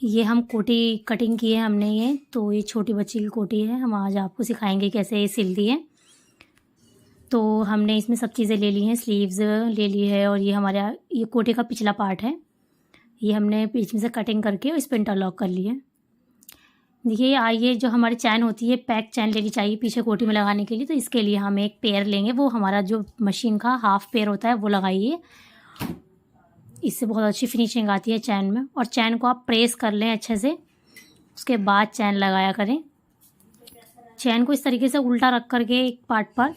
ये हम कोटी कटिंग की है हमने ये, तो ये छोटी बच्ची की कोटी है। हम आज आपको सिखाएंगे कैसे ये सिलती है। तो हमने इसमें सब चीज़ें ले ली हैं, स्लीव्स ले ली है और ये हमारा ये कोटी का पिछला पार्ट है, ये हमने बीच में से कटिंग करके इस पर इंटरलॉक कर लिया। देखिए ये जो हमारी चैन होती है पैक चैन लेनी चाहिए पीछे कोटी में लगाने के लिए, तो इसके लिए हम एक पेयर लेंगे, वो हमारा जो मशीन का हाफ पेयर होता है वो लगाइए। इससे बहुत अच्छी फिनिशिंग आती है चैन में। और चैन को आप प्रेस कर लें अच्छे से, उसके बाद चैन लगाया करें। चैन को इस तरीके से उल्टा रख करके एक पार्ट पर,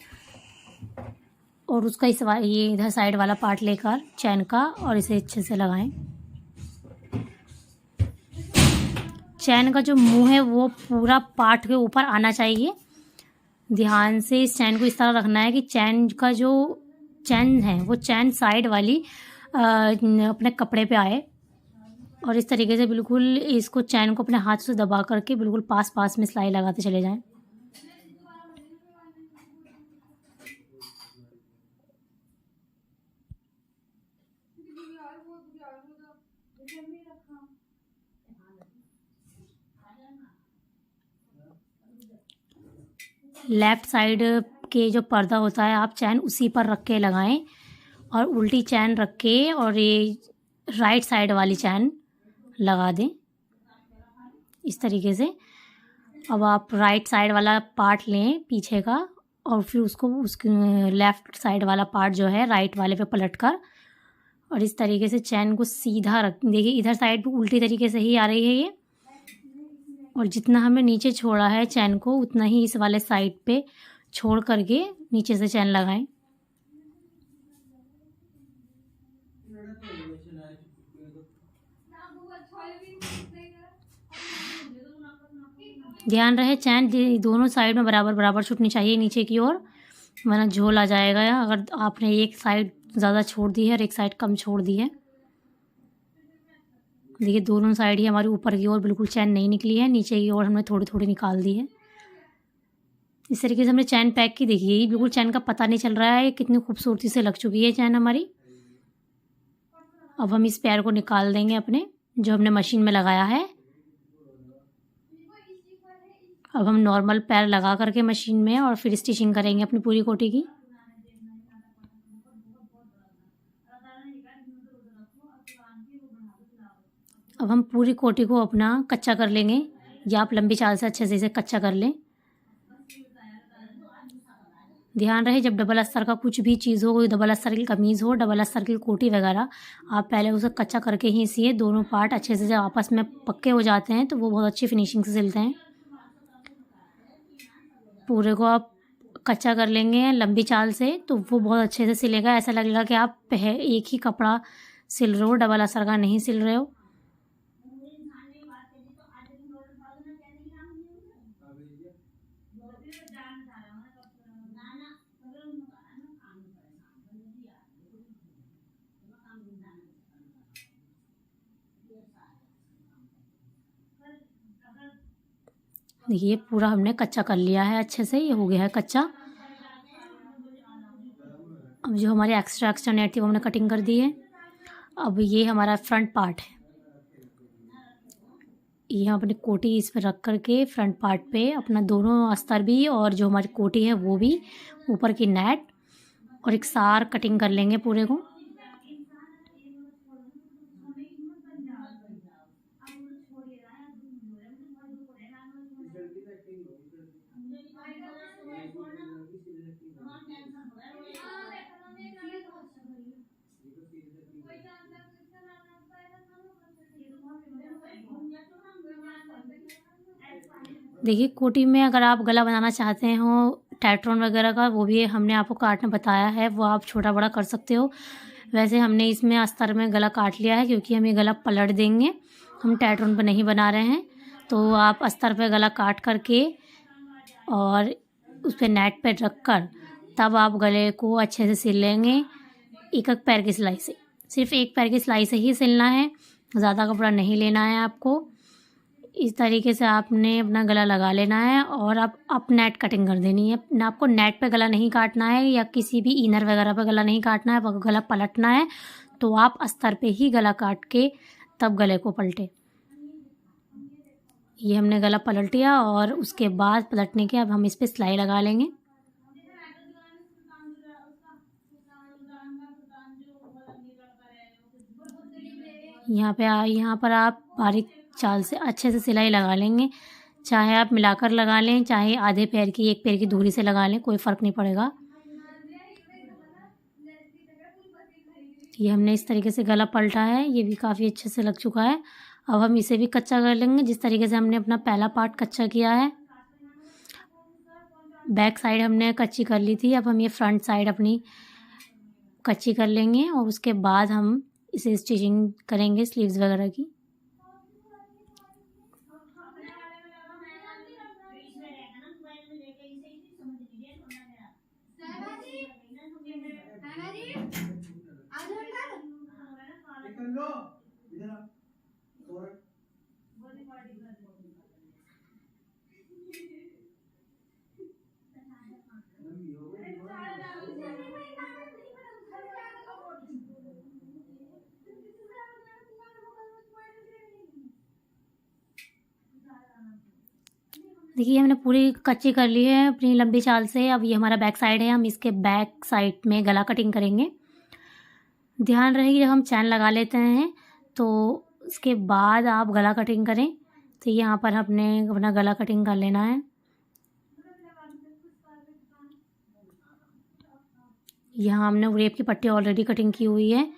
और उसका ये इधर साइड वाला पार्ट लेकर चैन का, और इसे अच्छे से लगाएं। चैन का जो मुंह है वो पूरा पार्ट के ऊपर आना चाहिए। ध्यान से इस चैन को इस तरह रखना है कि चैन का जो चैन है वो चैन साइड वाली अपने कपड़े पे आए, और इस तरीके से बिल्कुल इसको चैन को अपने हाथ से दबा करके बिल्कुल पास पास में सिलाई लगाते चले जाएं। लेफ़्ट साइड के जो पर्दा होता है आप चैन उसी पर रख के लगाएं, और उल्टी चैन रख के और ये राइट साइड वाली चैन लगा दें इस तरीके से। अब आप राइट साइड वाला पार्ट लें पीछे का, और फिर उसको उसके लेफ़्ट साइड वाला पार्ट जो है राइट वाले पे पलट कर, और इस तरीके से चैन को सीधा रख। देखिए इधर साइड भी उल्टी तरीके से ही आ रही है ये, और जितना हमें नीचे छोड़ा है चैन को उतना ही इस वाले साइड पे छोड़ करके नीचे से चैन लगाएं। ध्यान रहे चैन दोनों साइड में बराबर बराबर छूटनी चाहिए नीचे की ओर, वरना झोल आ जाएगा अगर आपने एक साइड ज़्यादा छोड़ दी है और एक साइड कम छोड़ दी है। देखिए दोनों साइड ही हमारी ऊपर की ओर बिल्कुल चैन नहीं निकली है, नीचे की ओर हमने थोड़ी थोड़ी निकाल दी है। इस तरीके से हमने चैन पैक की। देखिए बिल्कुल चैन का पता नहीं चल रहा है, कितनी खूबसूरती से लग चुकी है चैन हमारी। अब हम इस पैर को निकाल देंगे अपने, जो हमने मशीन में लगाया है। अब हम नॉर्मल पैर लगा करके मशीन में और फिर स्टिचिंग करेंगे अपनी पूरी कोटी की। अब हम पूरी कोटी को अपना कच्चा कर लेंगे, या आप लंबी चाल से अच्छे से इसे कच्चा कर लें। ध्यान रहे जब डबल अस्तर का कुछ भी चीज़ हो, कोई डबल अस्तर की कमीज़ हो, डबल अस्तर की कोटी वगैरह, आप पहले उसे कच्चा करके ही सिए। दोनों पार्ट अच्छे से जब आपस में पक्के हो जाते हैं तो वो बहुत अच्छी फिनिशिंग से सिलते हैं। पूरे को आप कच्चा कर लेंगे लंबी चाल से तो वो बहुत अच्छे से सिलेगा। ऐसा लगेगा कि आप एक ही कपड़ा सिल रहे हो, डबल अस्तर का नहीं सिल रहे हो। देखिए पूरा हमने कच्चा कर लिया है अच्छे से, ये हो गया है कच्चा। अब जो हमारी एक्स्ट्रा नेट थी वो हमने कटिंग कर दी है। अब ये हमारा फ्रंट पार्ट है, ये हम अपनी कोटी इस पर रख करके फ्रंट पार्ट पे अपना दोनों अस्तर भी और जो हमारी कोटी है वो भी, ऊपर की नेट और एक सार कटिंग कर लेंगे पूरे को। देखिए कोटी में अगर आप गला बनाना चाहते हो टैट्रॉन वगैरह का, वो भी हमने आपको काटना बताया है, वो आप छोटा बड़ा कर सकते हो। वैसे हमने इसमें अस्तर में गला काट लिया है क्योंकि हम ये गला पलट देंगे, हम टैट्रॉन पर नहीं बना रहे हैं। तो आप अस्तर पे गला काट करके और उस पर नेट पे रख कर तब आप गले को अच्छे से सिल लेंगे। एक एक पैर की सिलाई से, सिर्फ एक पैर की सिलाई से ही सिलना है, ज़्यादा कपड़ा नहीं लेना है आपको। इस तरीके से आपने अपना गला लगा लेना है और आप नेट कटिंग कर देनी है ना। आपको नेट पे गला नहीं काटना है या किसी भी इनर वगैरह पे गला नहीं काटना है। अगर गला पलटना है तो आप अस्तर पे ही गला काट के तब गले को पलटे। ये हमने गला पलट लिया और उसके बाद पलटने के अब हम इस पर सिलाई लगा लेंगे। यहाँ पर आप बारीक चाल से अच्छे से सिलाई लगा लेंगे। चाहे आप मिलाकर लगा लें, चाहे आधे पैर की एक पैर की दूरी से लगा लें, कोई फ़र्क नहीं पड़ेगा। ये हमने इस तरीके से गला पलटा है, ये भी काफ़ी अच्छे से लग चुका है। अब हम इसे भी कच्चा कर लेंगे जिस तरीके से हमने अपना पहला पार्ट कच्चा किया है। बैक साइड हमने कच्ची कर ली थी, अब हम ये फ्रंट साइड अपनी कच्ची कर लेंगे और उसके बाद हम इसे स्टिचिंग करेंगे स्लीव्स वगैरह की। देखिए हमने पूरी कच्ची कर ली है अपनी लंबी चाल से। अब ये हमारा बैक साइड है, हम इसके बैक साइड में गला कटिंग करेंगे। ध्यान रहे कि जब हम चैन लगा लेते हैं तो उसके बाद आप गला कटिंग करें। तो यहाँ पर हमने अपना गला कटिंग कर लेना है। यहाँ हमने उरेब की पट्टी ऑलरेडी कटिंग की हुई है।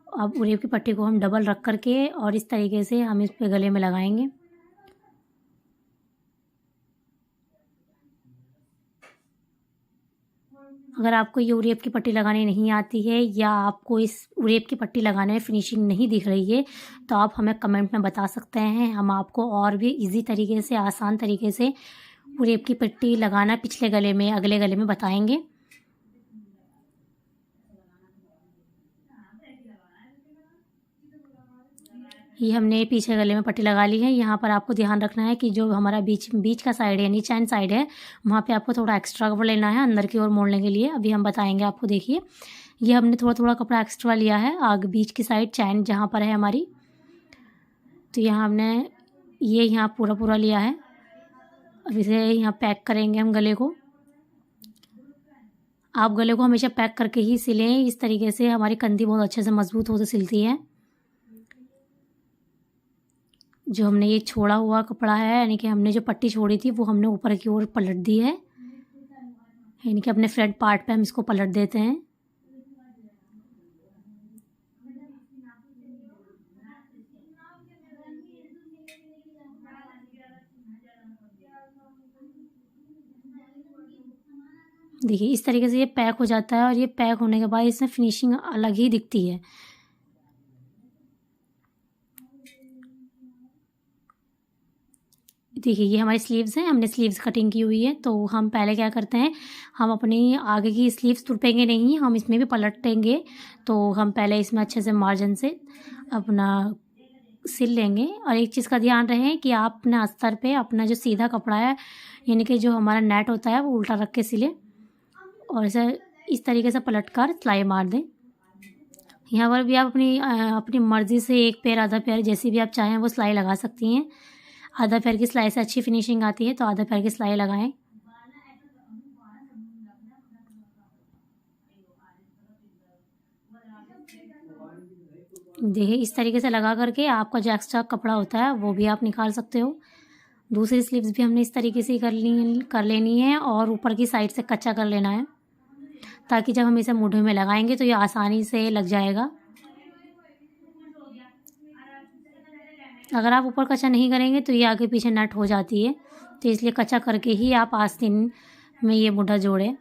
अब उरेब की पट्टी को हम डबल रख करके और इस तरीके से हम इस पे गले में लगाएंगे। अगर आपको ये उरेब की पट्टी लगानी नहीं आती है या आपको इस उरेब की पट्टी लगाने में फिनिशिंग नहीं दिख रही है तो आप हमें कमेंट में बता सकते हैं। हम आपको और भी इजी तरीके से, आसान तरीके से उरेब की पट्टी लगाना पिछले गले में, अगले गले में बताएंगे। ये हमने पीछे गले में पट्टी लगा ली है। यहाँ पर आपको ध्यान रखना है कि जो हमारा बीच का साइड है यानी चैन साइड है, वहाँ पे आपको थोड़ा एक्स्ट्रा कपड़ा लेना है अंदर की ओर मोड़ने के लिए। अभी हम बताएंगे आपको। देखिए ये हमने थोड़ा थोड़ा कपड़ा एक्स्ट्रा लिया है आगे बीच की साइड चैन जहाँ पर है हमारी। तो यहाँ हमने ये यहाँ पूरा लिया है। अब इसे यहाँ पैक करेंगे हम गले को। आप गले को हमेशा पैक करके ही सिलें, इस तरीके से हमारी कंधी बहुत अच्छे से मजबूत हो तो सिलती है। जो हमने ये छोड़ा हुआ कपड़ा है यानी कि हमने जो पट्टी छोड़ी थी वो हमने ऊपर की ओर पलट दी है, यानी कि अपने फ्रंट पार्ट पे हम इसको पलट देते हैं। देखिए इस तरीके से ये पैक हो जाता है और ये पैक होने के बाद इसमें फिनिशिंग अलग ही दिखती है। देखिए ये हमारी स्लीव्स हैं, हमने स्लीव्स कटिंग की हुई है। तो हम पहले क्या करते हैं, हम अपनी आगे की स्लीव्स तुरपेंगे नहीं, हम इसमें भी पलटेंगे। तो हम पहले इसमें अच्छे से मार्जिन से अपना सिल लेंगे। और एक चीज़ का ध्यान रहे कि आप अपने अस्तर पे अपना जो सीधा कपड़ा है यानी कि जो हमारा नेट होता है वो उल्टा रख के सिले और इसे इस तरीके से पलट कर सिलाई मार दें। यहाँ पर भी आप अपनी मर्ज़ी से एक पैर आधा पैर जैसी भी आप चाहें वो सिलाई लगा सकती हैं। आधा पैर की सिलाई से अच्छी फिनिशिंग आती है तो आधा पैर की सिलाई लगाएं। देखिए इस तरीके से लगा करके आपका जो एक्स्ट्रा कपड़ा होता है वो भी आप निकाल सकते हो। दूसरी स्लीव्स भी हमने इस तरीके से कर लेनी है और ऊपर की साइड से कच्चा कर लेना है ताकि जब हम इसे मूढ़े में लगाएंगे तो ये आसानी से लग जाएगा। अगर आप ऊपर कच्चा नहीं करेंगे तो ये आगे पीछे नट हो जाती है, तो इसलिए कच्चा करके ही आप आस्तीन में ये मूढ़ा जोड़ें।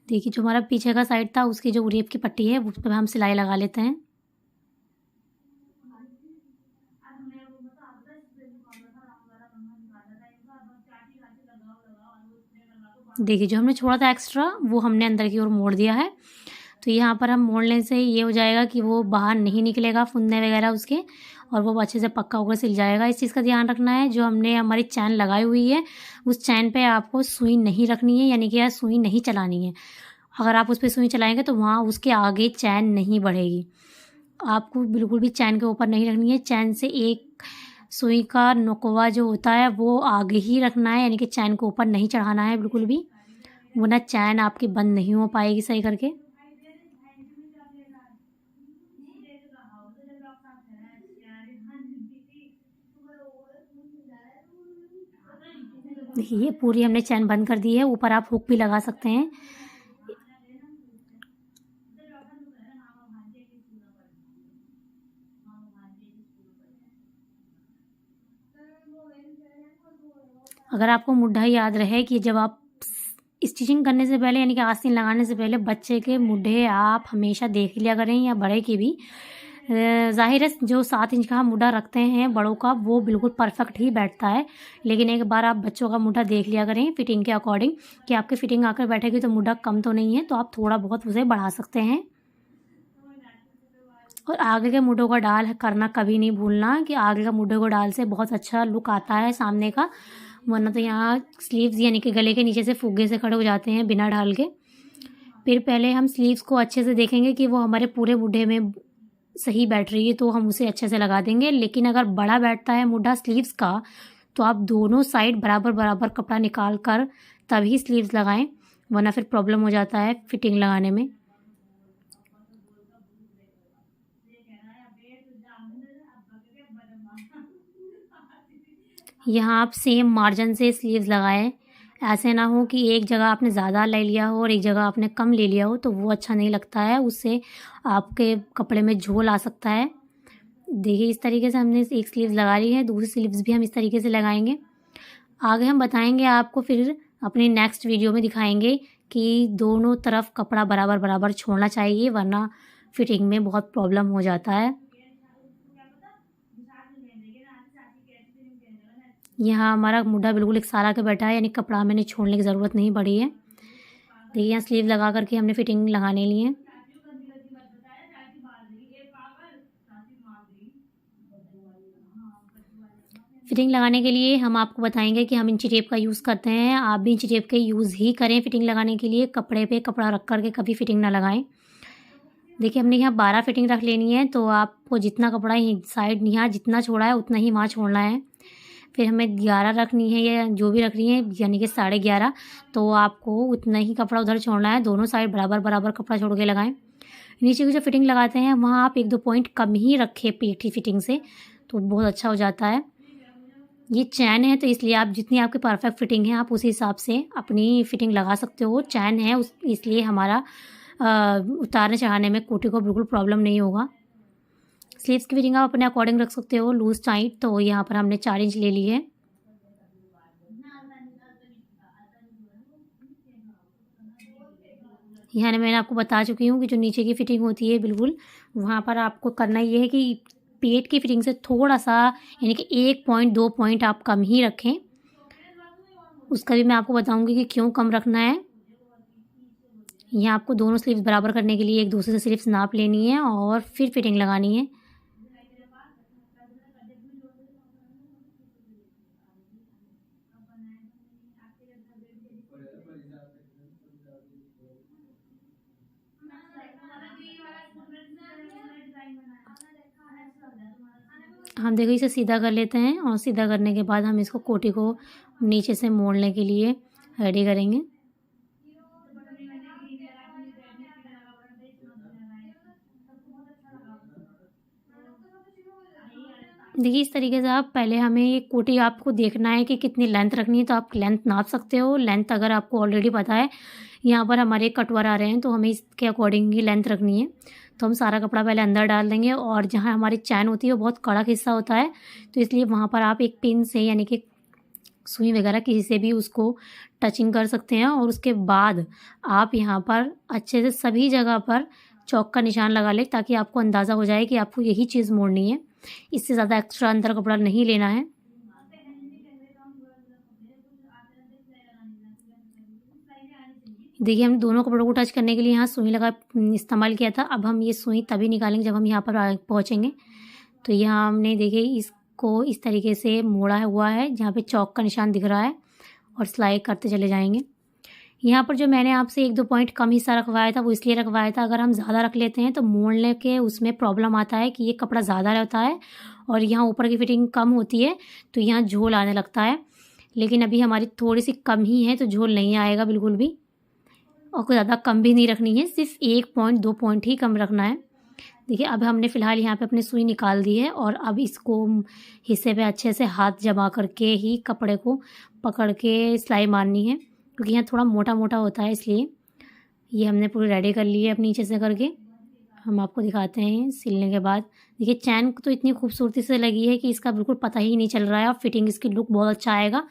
देखिए जो हमारा पीछे का साइड था उसकी जो उरेब की पट्टी है उस पर हम सिलाई लगा लेते हैं। देखिए जो हमने छोड़ा था एक्स्ट्रा वो हमने अंदर की ओर मोड़ दिया है। तो यहाँ पर हम मोड़ने से ये हो जाएगा कि वो बाहर नहीं निकलेगा फुंदे वगैरह उसके, और वो अच्छे से पक्का होकर सिल जाएगा। इस चीज़ का ध्यान रखना है, जो हमने हमारी चैन लगाई हुई है उस चैन पे आपको सुई नहीं रखनी है, यानी कि सुई नहीं चलानी है। अगर आप उस पर सुई चलाएंगे तो वहाँ उसके आगे चैन नहीं बढ़ेगी। आपको बिल्कुल भी चैन के ऊपर नहीं रखनी है। चैन से एक सुई का नोकवा जो होता है वो आगे ही रखना है, यानी कि चैन को ऊपर नहीं चढ़ाना है बिल्कुल भी, वरना चैन आपकी बंद नहीं हो पाएगी सही करके। देखिए पूरी हमने चैन बंद कर दी है। ऊपर आप हुक भी लगा सकते हैं। अगर आपको मुड्ढा याद रहे कि जब आप स्टिचिंग करने से पहले, यानी कि आस्तीन लगाने से पहले बच्चे के मुड्ढे आप हमेशा देख लिया करें, या बड़े की भी। ज़ाहिर है जो 7 इंच का हम मुड्ढा रखते हैं बड़ों का वो बिल्कुल परफेक्ट ही बैठता है, लेकिन एक बार आप बच्चों का मुड्ढा देख लिया करें फिटिंग के अकॉर्डिंग कि आपकी फिटिंग आकर बैठेगी तो मुड्ढा कम तो नहीं है, तो आप थोड़ा बहुत उसे बढ़ा सकते हैं। और आगे के मुड्ढों का डाल करना कभी नहीं भूलना, कि आगे का मुड्ढे को डाल से बहुत अच्छा लुक आता है सामने का, वरना तो यहाँ स्लीव्स यानी कि गले के नीचे से फुग्गे से खड़े हो जाते हैं बिना ढाल के। फिर पहले हम स्लीव्स को अच्छे से देखेंगे कि वो हमारे पूरे मुड्ढे में सही बैठ रही है, तो हम उसे अच्छे से लगा देंगे। लेकिन अगर बड़ा बैठता है मुड्ढा स्लीव्स का, तो आप दोनों साइड बराबर बराबर कपड़ा निकाल कर तभी स्लीव्स लगाएं, वरना फिर प्रॉब्लम हो जाता है फिटिंग लगाने में। यहाँ आप सेम मार्जिन से स्लीव्स लगाएं। ऐसे ना हो कि एक जगह आपने ज़्यादा ले लिया हो और एक जगह आपने कम ले लिया हो, तो वो अच्छा नहीं लगता है, उससे आपके कपड़े में झोल आ सकता है। देखिए इस तरीके से हमने एक स्लीव्स लगा ली है, दूसरी स्लीव्स भी हम इस तरीके से लगाएंगे। आगे हम बताएंगे आपको, फिर अपनी नेक्स्ट वीडियो में दिखाएंगे कि दोनों तरफ कपड़ा बराबर बराबर छोड़ना चाहिए, वरना फिटिंग में बहुत प्रॉब्लम हो जाता है। यहाँ हमारा मुड्ढा बिल्कुल एक सारा के बैठा है, यानी कपड़ा मैंने छोड़ने की ज़रूरत नहीं पड़ी है। देखिए यहाँ स्लीव लगा करके हमने फिटिंग लगाने ली है। फिटिंग लगाने के लिए हम आपको बताएंगे कि हम इंची टेप का यूज़ करते हैं, आप भी इंची टेप का यूज़ ही करें फिटिंग लगाने के लिए। कपड़े पे कपड़ा रख करके कभी फिटिंग ना लगाएं। देखिए हमने यहाँ 12 फिटिंग रख लेनी है, तो आपको जितना कपड़ा साइड यहाँ जितना छोड़ा है उतना ही वहाँ छोड़ना है। फिर हमें 11 रखनी है, या जो भी रख रही है यानी कि 11.5, तो आपको उतना ही कपड़ा उधर छोड़ना है। दोनों साइड बराबर बराबर कपड़ा छोड़ के लगाएं। नीचे की जो फिटिंग लगाते हैं वहाँ आप 1-2 पॉइंट कम ही रखें पीठी फिटिंग से, तो बहुत अच्छा हो जाता है। ये चैन है तो इसलिए आप जितनी आपकी परफेक्ट फिटिंग है आप उसी हिसाब से अपनी फिटिंग लगा सकते हो। चैन है इसलिए हमारा उतारने चढ़ाने में कोटी को बिल्कुल प्रॉब्लम नहीं होगा। स्लीव्स की फिटिंग आप अपने अकॉर्डिंग रख सकते हो, लूज टाइट। तो यहाँ पर हमने 4 इंच ले ली है। यहाँ मैंने आपको बता चुकी हूँ कि जो नीचे की फिटिंग होती है बिल्कुल, वहाँ पर आपको करना ये है कि पेट की फिटिंग से थोड़ा सा, यानी कि 1 पॉइंट 2 पॉइंट आप कम ही रखें। उसका भी मैं आपको बताऊँगी कि क्यों कम रखना है। यहाँ आपको दोनों स्लीव्स बराबर करने के लिए एक दूसरे से स्लीव्स नाप लेनी है और फिर फिटिंग लगानी है। हम देखो इसे सीधा कर लेते हैं, और सीधा करने के बाद हम इसको कोटी को नीचे से मोड़ने के लिए रेडी करेंगे। देखिए इस तरीके से आप पहले, हमें ये कोटी आपको देखना है कि कितनी लेंथ रखनी है, तो आप लेंथ नाप सकते हो। लेंथ अगर आपको ऑलरेडी पता है, यहाँ पर हमारे कटवर आ रहे हैं तो हमें इसके अकॉर्डिंग ही लेंथ रखनी है। तो हम सारा कपड़ा पहले अंदर डाल देंगे, और जहाँ हमारी चैन होती है वो बहुत कड़क हिस्सा होता है, तो इसलिए वहाँ पर आप एक पिन से, यानी कि सुई वगैरह किसी से भी उसको टचिंग कर सकते हैं। और उसके बाद आप यहाँ पर अच्छे से सभी जगह पर चौक का निशान लगा लें, ताकि आपको अंदाज़ा हो जाए कि आपको यही चीज़ मोड़नी है। इससे ज़्यादा एक्स्ट्रा अंदर कपड़ा नहीं लेना है। देखिए हम दोनों कपड़ों को टच करने के लिए यहाँ सुई लगा इस्तेमाल किया था। अब हम ये सुई तभी निकालेंगे जब हम यहाँ पर पहुँचेंगे। तो यहाँ हमने देखिए इसको इस तरीके से मोड़ा हुआ है, जहाँ पे चौक का निशान दिख रहा है, और सिलाई करते चले जाएंगे। यहाँ पर जो मैंने आपसे 1-2 पॉइंट कम हिस्सा रखवाया था, वो इसलिए रखवाया था, अगर हम ज़्यादा रख लेते हैं तो मोड़ने के उसमें प्रॉब्लम आता है कि ये कपड़ा ज़्यादा रहता है और यहाँ ऊपर की फिटिंग कम होती है, तो यहाँ झोल आने लगता है। लेकिन अभी हमारी थोड़ी सी कम ही है, तो झोल नहीं आएगा बिल्कुल भी, और कोई ज़्यादा कम भी नहीं रखनी है, सिर्फ 1 पॉइंट 2 पॉइंट ही कम रखना है। देखिए अब हमने फ़िलहाल यहाँ पे अपनी सुई निकाल दी है, और अब इसको हिस्से पे अच्छे से हाथ जमा करके ही कपड़े को पकड़ के सिलाई मारनी है, क्योंकि यहाँ थोड़ा मोटा मोटा होता है, इसलिए। ये हमने पूरी रेडी कर ली है अब नीचे से करके। हम आपको दिखाते हैं सिलने के बाद। देखिए चैन तो इतनी खूबसूरती से लगी है कि इसका बिल्कुल पता ही नहीं चल रहा है, और फिटिंग इसकी लुक बहुत अच्छा आएगा।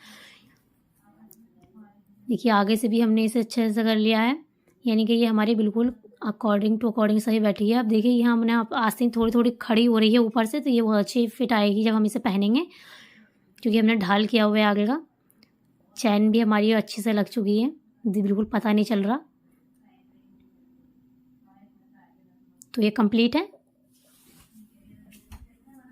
देखिए आगे से भी हमने इसे अच्छे से कर लिया है, यानी कि ये हमारी बिल्कुल अकॉर्डिंग टू अकॉर्डिंग सही बैठी है। अब देखिए यहाँ हमने आस्तीन थोड़ी थोड़ी खड़ी हो रही है ऊपर से, तो ये बहुत अच्छी फिट आएगी जब हम इसे पहनेंगे, क्योंकि हमने ढाल किया हुआ है आगे का। चैन भी हमारी अच्छे से लग चुकी है, बिल्कुल पता नहीं चल रहा। तो ये कंप्लीट है।